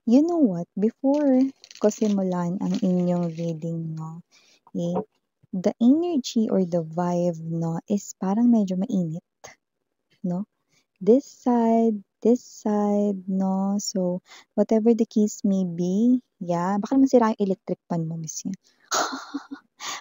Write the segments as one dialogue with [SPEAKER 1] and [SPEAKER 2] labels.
[SPEAKER 1] You know what? Before ko simulan ang inyong reading, no, the energy or the vibe, no, is parang medyo mainit, no? This side, no? So, whatever the case may be, yeah, baka naman sira yung electric pan mo, miss yan.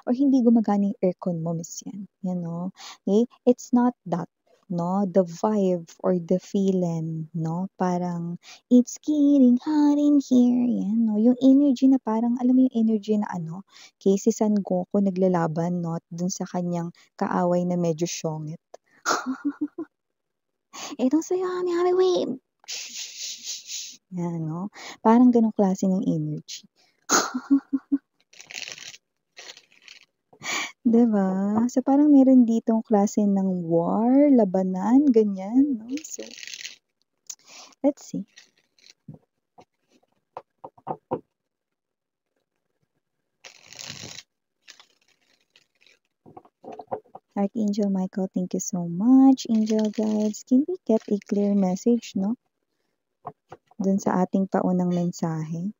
[SPEAKER 1] Or hindi gumagana yung aircon mo, miss yan. You know? Okay? It's not that, no? The vibe or the feeling, no? Parang, it's getting hot in here, yan, no? Yung energy na parang, alam mo yung energy na ano, kay si San Goku naglalaban, no? Dun sa kanyang kaaway na medyo syongit. Itong sayo, Hami Wave! Yan, no? Parang ganong klase ng energy. 'Di ba? So, parang meron ditong klase ng war, labanan, ganyan, no? So, let's see. Archangel Michael, thank you so much. Angel guides, can we get a clear message, no? Dun sa ating paunang mensahe.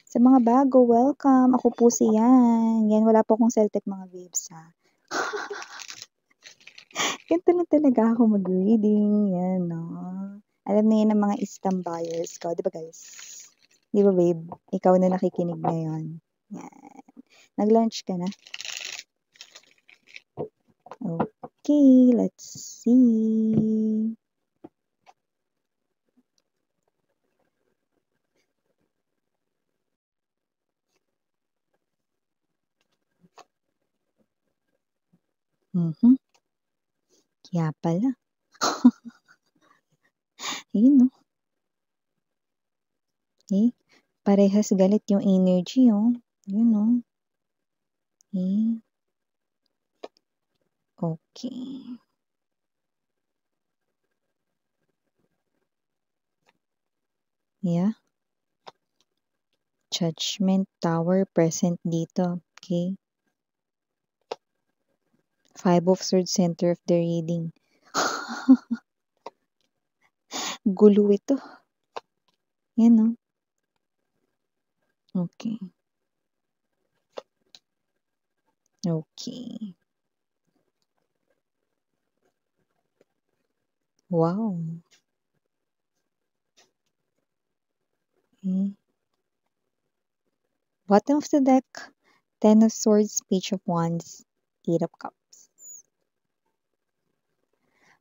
[SPEAKER 1] Sa mga bago, welcome. Ako po si Yan. Yan, wala po akong Celtic mga babes, ha? Ganito lang talaga ako mag-reading. Yan, no? Alam na yan ng mga istam buyers ko. Di ba, guys? Di ba, babe? Ikaw na nakikinig ngayon. Yan. Nag-lunch ka na? Okay, let's see. Kaya pala. Ayun, no? Eh, parehas galit yung energy, oh. Yun, no? Eh. Okay. Yeah. Judgment Tower present dito. Okay. 5 of Swords, center of the reading. Gulo ito. Yan, no? Okay. Okay. Wow. Okay. Bottom of the deck, 10 of Swords, Page of Wands, 8 of Cups.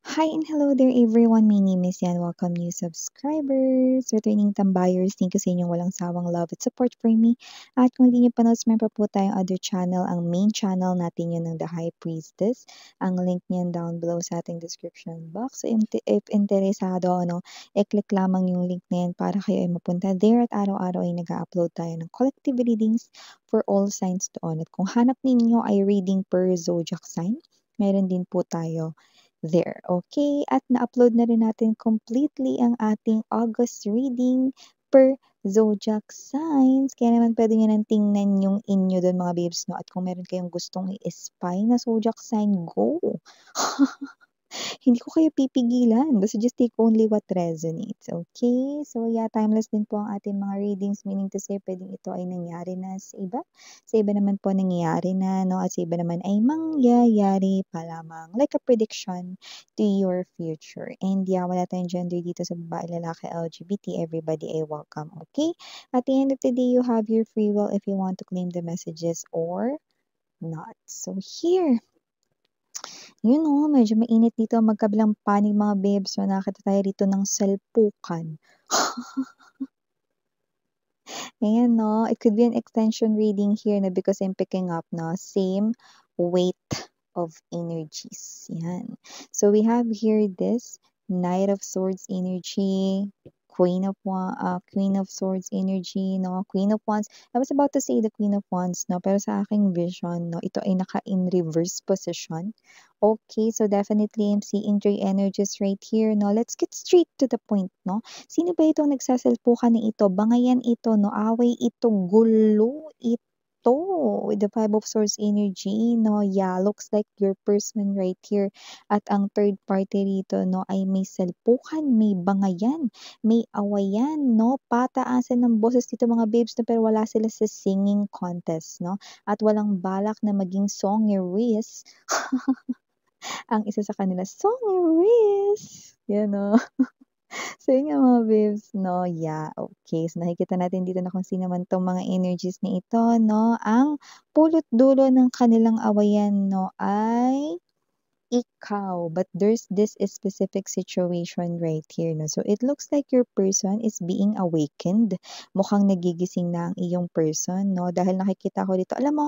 [SPEAKER 1] Hi and hello there everyone. My name is Yan. Welcome new subscribers, returning tambayers. Thank you sa inyong walang sawang love at support for me. At kung hindi nyo pa meron pa po tayong other channel. Ang main channel natin yun ng The High Priestess. Ang link niyan down below sa ating description box. So if interesado, i-click lamang yung link na yan para kayo ay mapunta there. At araw-araw ay nag-upload tayo ng collective readings for all signs doon. At kung hanap ninyo ay reading per zodiac sign, meron din po tayo there. Okay, at na-upload na rin natin completely ang ating August reading per zodiac signs. Kaya naman pwede nyo nang tingnan yung inyo doon mga babes, no? At kung meron kayong gustong i-spy na zodiac sign, go! Hindi ko kayo pipigilan. Basta just take only what resonates. Okay? So, yeah, timeless din po ang ating mga readings. Meaning to say, pwedeng ito ay nangyari na sa iba. Sa iba naman po nangyayari na, no? At sa iba naman ay mangyayari pa lamang. Like a prediction to your future. And yeah, wala tayong gender dito sa babae, lalaki, LGBT. Everybody ay welcome. Okay? At the end of the day, you have your free will if you want to claim the messages or not. So, here. Yun oh, medyo mainit dito magkabilang panig mga babes. So, nakakita tayo dito ng salpukan. Ayan no, it could be an extension reading here na because I'm picking up no, same weight of energies. Yan. So, we have here this Knight of Swords energy, Queen of Swords energy, no, Queen of Wands. I was about to say the Queen of Wands, no, pero sa aking vision, no, ito ay naka in reverse position. Okay, so definitely I'm seeing three energies right here, no. Let's get straight to the point, no. Sino ba itong nagsasalpukan na ito? Bangayan ito, no, away ito, gulo ito. ito with the Five of Swords energy, no? Yeah, looks like your person right here. At ang third party rito, no, ay may salpukan, may bangayan, may awayan, no? Pataasan ng boses dito mga babes, no? Pero wala sila sa singing contest, no? At walang balak na maging songeries ang isa sa kanila, songeries! Yan, no? So, yun nga mga babes, no? Yeah, okay. So, nakikita natin dito na kung sino man tong mga energies na ito, no? Ang pulot dulo ng kanilang awayan, no, ay ikaw. But there's this specific situation right here, no? So, it looks like your person is being awakened. Mukhang nagigising na ang iyong person, no? Dahil nakikita ko dito, alam mo,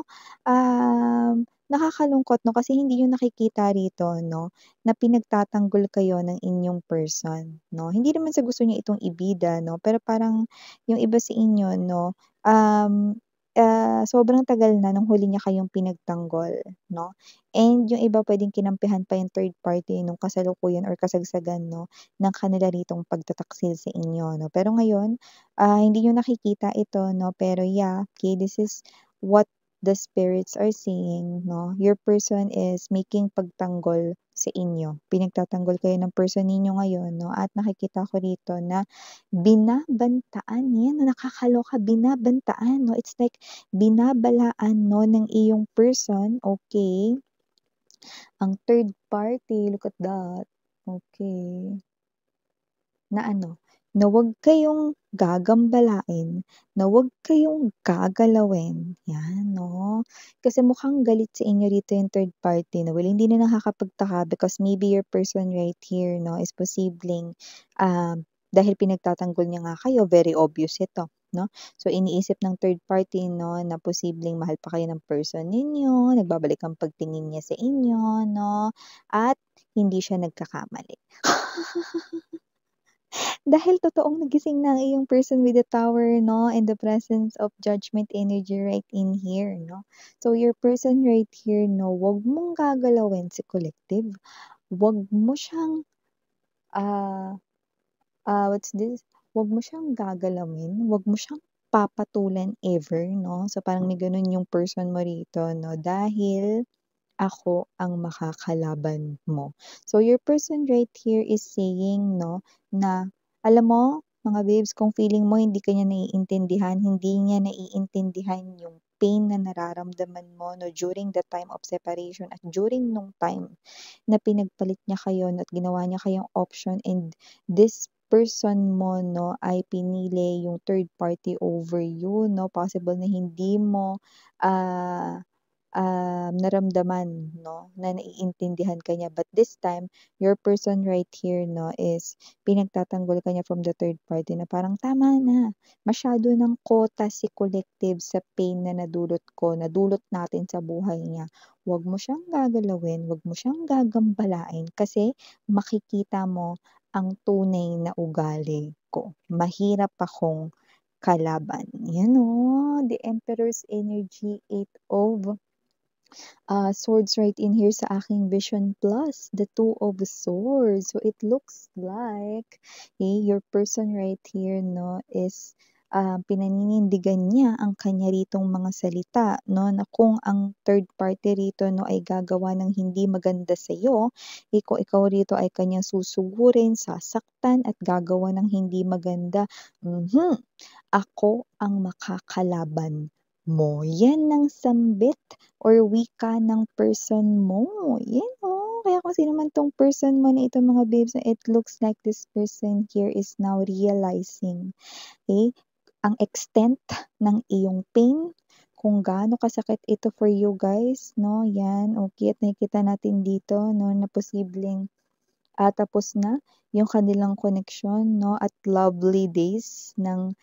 [SPEAKER 1] nakakalungkot, no? Kasi hindi yung nakikita rito, no? Na pinagtatanggol kayo ng inyong person, no? Hindi naman sa gusto niya itong ibida, no? Pero parang yung iba sa inyo, no? Sobrang tagal na nung huli niya kayong pinagtanggol, no? And yung iba puwedeng kinampihan pa yung third party nung kasalukuyan or kasagsagan 'no, ng kanila ritong pagtataksil sa inyo 'no. Pero ngayon, hindi niyo nakikita ito 'no, pero yeah, okay, this is what the spirits are saying 'no. Your person is making pagtanggol sa inyo. Pinagtatanggol kayo ng person ninyo ngayon 'no, at nakikita ko rito na binabantaan, 'yan nakakaloka, binabantaan 'no. It's like binabalaan 'no ng iyong person, okay. Ang third party, look at that. Okay. Na ano, na huwag kayong gagambalain, na huwag kayong gagalawin, 'yan 'no. Kasi mukhang galit sa inyo dito yung third party 'no. Well, hindi na nakakapagtaka because maybe your person right here 'no is posibleng, dahil pinagtatanggol niya nga kayo, very obvious ito 'no. So, iniisip ng third party 'no na posibleng mahal pa kayo ng person ninyo, nagbabalik ang pagtingin niya sa inyo 'no, at hindi siya nagkakamali. Dahil totoong nagising na ang iyong person with the tower 'no, and the presence of judgment energy right in here 'no. So your person right here 'no, wag mong gagalawin si collective, wag mo siyang, ah, what's this, wag mo siyang gagalawin, wag mo siyang papatulan ever 'no. So parang may gano'n yung person mo rito 'no, dahil ako ang makakalaban mo. So your person right here is saying 'no, na alam mo mga babes, kung feeling mo hindi ka niya naiintindihan, hindi niya naiintindihan yung pain na nararamdaman mo 'no, during the time of separation at during nung time na pinagpalit niya kayo 'no, at ginawa niya kayong option, and this person mo 'no, ay pinili yung third party over you 'no. Possible na hindi mo, ah naramdaman 'no, na naiintindihan ka niya. But this time, your person right here 'no, is pinagtatanggol ka niya from the third party na parang, "Tama na, masyado ng kota si collective sa pain na nadulot natin sa buhay niya. Huwag mo siyang gagalawin, huwag mo siyang gagambalain kasi makikita mo ang tunay na ugali ko. Mahirap akong kalaban." 'Yan oh, the Emperor's energy, 8 of swords right in here sa aking vision, plus the two of swords. So it looks like your person right here no is pinaninindigan niya ang kanya ritong mga salita no, na kung ang third party rito no ay gagawa ng hindi maganda sa iyo, ikaw rito ay kanyang susugurin, sasaktan at gagawa ng hindi maganda. Mhm. Ako ang makakalaban mo. Yan ang sambit or wika ng person mo. Yan oh. Kaya kung sino man tong person mo na ito mga babes, it looks like this person here is now realizing, okay, ang extent ng iyong pain, kung gaano kasakit ito for you guys, no? Yan, okay. At nakikita natin dito, no, na posibleng tapos na yung kanilang connection 'no, at lovely days ng,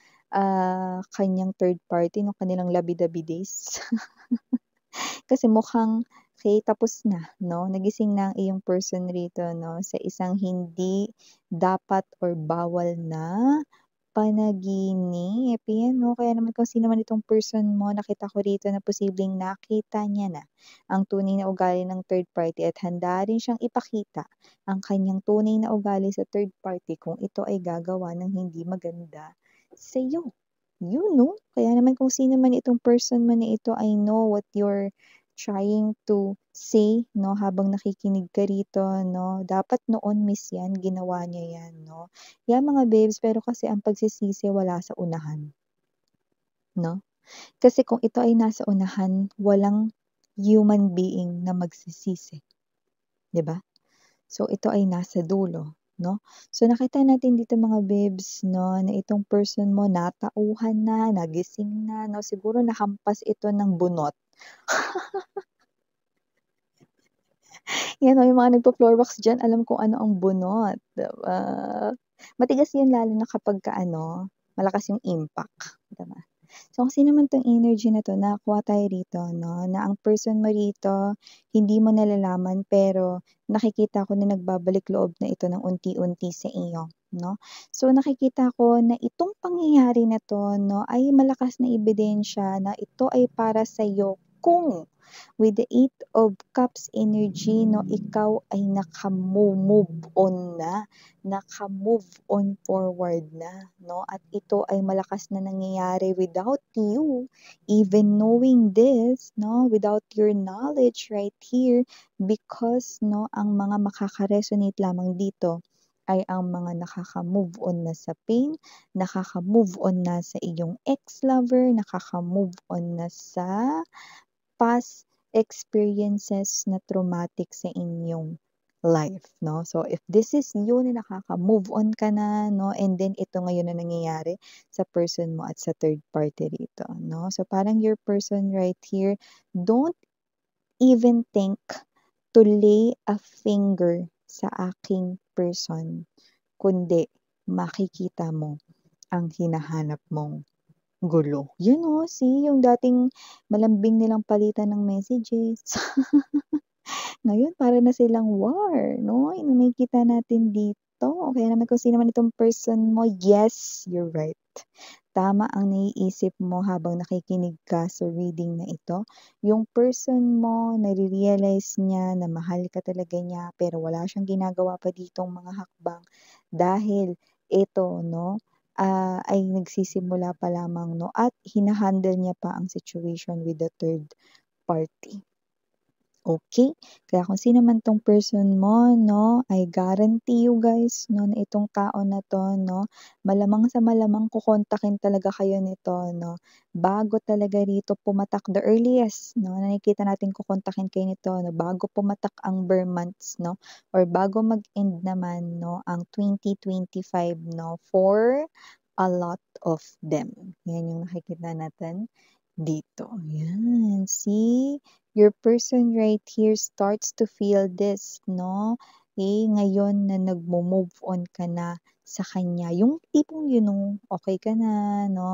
[SPEAKER 1] kaniyang third party, nung kanilang labi-dabi days. Kasi mukhang okay, tapos na 'no, nagising na ang iyong person rito 'no, sa isang hindi dapat or bawal na panaginip. Ayan 'no, kaya naman kung sino man itong person mo, nakita ko rito na posibleng nakita niya na ang tunay na ugali ng third party at handa rin siyang ipakita ang kanyang tunay na ugali sa third party kung ito ay gagawa ng hindi maganda sa'yo. You know, kaya naman kung sino man itong person man na ito, I know what you're trying to say, no, habang nakikinig ka rito, no. Dapat noon miss yan, ginawa niya yan, no. Yan mga babes, pero kasi ang pagsisisi wala sa unahan, no. Kasi kung ito ay nasa unahan, walang human being na magsisisi, 'di ba? So, ito ay nasa dulo, 'no? So, nakita natin dito mga babes, 'no, na itong person mo natauhan na, nagising na, 'no, siguro nahampas ito ng bunot. Yan, 'no, yung mga nagpo-floor wax diyan, alam kung ano ang bunot, 'di ba? Matigas yan lalo na kapagka ano, malakas yung impact, 'di ba? So, kasi naman 'tong energy na 'to, nakakuha tayo rito 'no, na ang person mo rito, hindi mo nalalaman pero nakikita ko na nagbabalik loob na ito ng unti-unti sa iyo, 'no. So, nakikita ko na itong pangyayari na 'to 'no, ay malakas na ebidensya na ito ay para sa'yo kung with the Eight of Cups energy 'no, ikaw ay naka-move on na, naka-move on forward na 'no, at ito ay malakas na nangyayari without you even knowing this 'no, without your knowledge right here because 'no, ang mga makaka-resonate lamang dito ay ang mga nakaka-move on na sa pain, nakaka-move on na sa iyong ex-lover, nakaka-move on na sa past experiences na traumatic sa inyong life, 'no. So, if this is you na nakaka-move on ka na, 'no, and then ito ngayon na nangyayari sa person mo at sa third party rito, 'no. So, parang your person right here, don't even think to lay a finger sa aking person, kundi makikita mo ang hinahanap mong gulo. Yun oh, see yung dating malambing nilang palitan ng messages. Ngayon para na silang war, 'no, yung nakikita natin dito. Kaya naman kung sino man itong person mo, yes, you're right. Tama ang naiisip mo habang nakikinig ka sa reading na ito. Yung person mo, nare-realize niya na mahal ka talaga niya pero wala siyang ginagawa pa ditong mga hakbang dahil ito 'no, ay nagsisimula pa lamang 'no at hina-handle niya pa ang situation with the third party. Okay, kaya kung sino man 'tong person mo 'no, I guarantee you guys 'no, na itong tao na 'to 'no, malamang sa malamang kokontakin talaga kayo nito 'no, bago talaga rito pumatak the earliest 'no, na nakikita natin kokontakin kayo nito 'no, bago pumatak ang bare months 'no, or bago mag-end naman 'no, ang 2025 'no, for a lot of them. Yan yung nakikita natin dito, yan, see? Your person right here starts to feel this, no? Ngayon na nagmo-move on ka na sa kanya, yung tipong you know, okay ka na, no?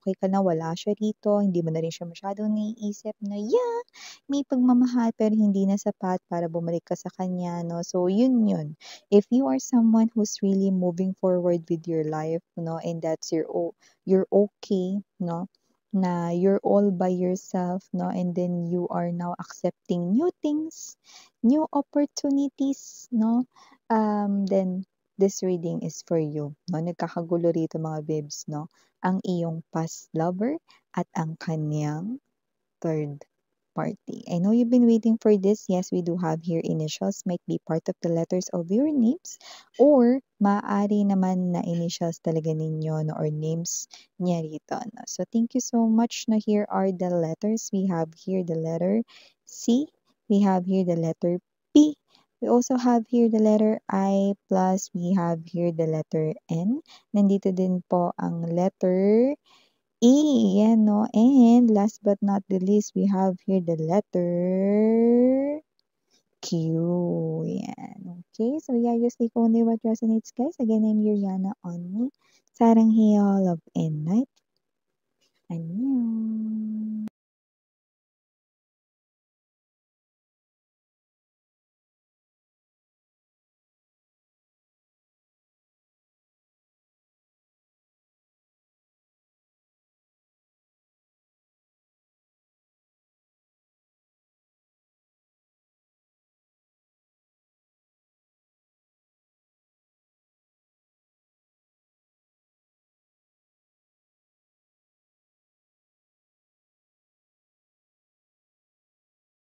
[SPEAKER 1] Okay ka na, wala siya rito, hindi mo na rin siya masyadong naiisip na, yeah, may pagmamahal pero hindi na sapat para bumalik ka sa kanya, no? So, yun yun. If you are someone who's really moving forward with your life, no, and that's you're okay, no? Na you're all by yourself, no? And then you are now accepting new things, new opportunities, no? Then this reading is for you, no? Nagkakagulo rito mga babes, no? Ang iyong past lover at ang kanyang third party. I know you've been waiting for this. Yes, we do have here initials. Might be part of the letters of your names or maaari naman na initials talaga ninyo no, or names niya rito. No? So, thank you so much. No, here are the letters. We have here the letter C. We have here the letter P. We also have here the letter I plus we have here the letter N. Nandito din po ang letter E, yan, no? And last but not the least, we have here the letter Q. Yan. Okay, so yeah, just take only what resonates, guys. Again, I'm Yuriana Only. Sarang Hiya, love and night. Annyeong.